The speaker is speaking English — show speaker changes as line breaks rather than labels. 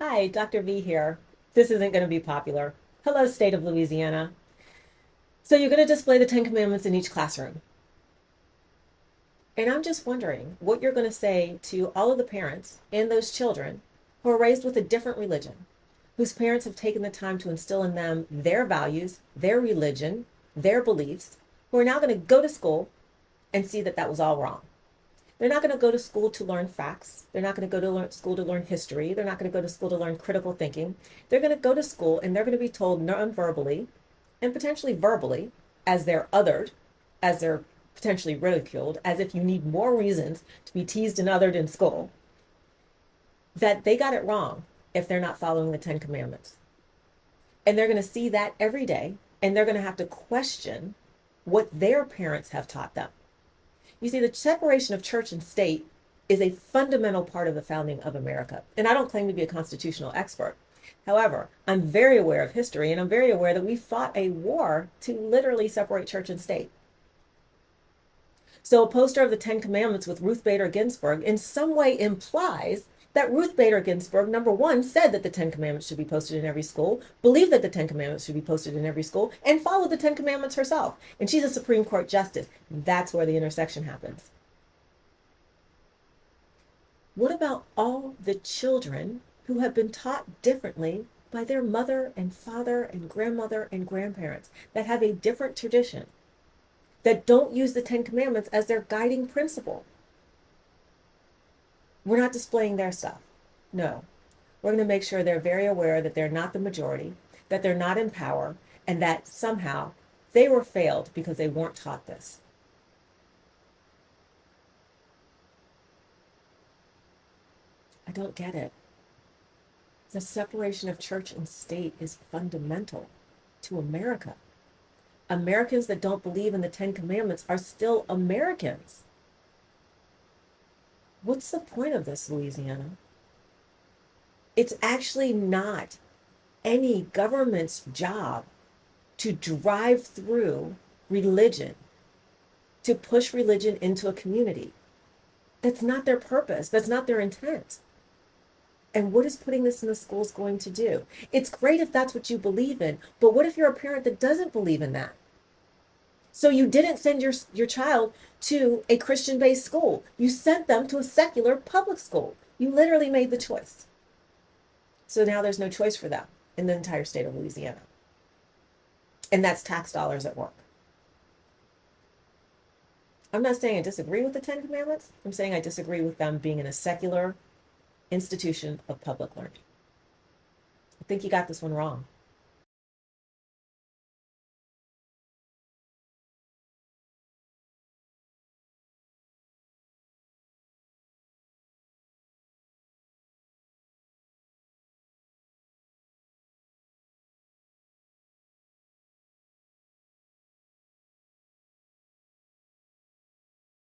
Hi, Dr. V here. This isn't going to be popular. Hello, state of Louisiana. So you're going to display the Ten Commandments in each classroom. And I'm just wondering what you're going to say to all of the parents and those children who are raised with a different religion, whose parents have taken the time to instill in them their values, their religion, their beliefs, who are now going to go to school and see that that was all wrong. They're not going to go to school to learn facts. They're not going to go to school to learn history. They're not going to go to school to learn critical thinking. They're going to go to school and they're going to be told non-verbally and potentially verbally, as they're othered, as they're potentially ridiculed, as if you need more reasons to be teased and othered in school, that they got it wrong if they're not following the Ten Commandments. And they're going to see that every day, and they're going to have to question what their parents have taught them. You see, the separation of church and state is a fundamental part of the founding of America. And I don't claim to be a constitutional expert. However, I'm very aware of history, and I'm very aware that we fought a war to literally separate church and state. So a poster of the Ten Commandments with Ruth Bader Ginsburg in some way implies that Ruth Bader Ginsburg, number one, said that the Ten Commandments should be posted in every school, believed that the Ten Commandments should be posted in every school, and followed the Ten Commandments herself. And she's a Supreme Court justice. That's where the intersection happens. What about all the children who have been taught differently by their mother and father and grandmother and grandparents that have a different tradition, that don't use the Ten Commandments as their guiding principle? We're not displaying their stuff. No. We're going to make sure they're very aware that they're not the majority, that they're not in power, and that somehow they were failed because they weren't taught this. I don't get it. The separation of church and state is fundamental to America. Americans that don't believe in the Ten Commandments are still Americans. What's the point of this, Louisiana? It's actually not any government's job to drive through religion, to push religion into a community. That's not their purpose. That's not their intent. And what is putting this in the schools going to do? It's great if that's what you believe in, but what if you're a parent that doesn't believe in that? So you didn't send your child to a Christian-based school. You sent them to a secular public school. You literally made the choice. So now there's no choice for them in the entire state of Louisiana. And that's tax dollars at work. I'm not saying I disagree with the Ten Commandments. I'm saying I disagree with them being in a secular institution of public learning. I think you got this one wrong.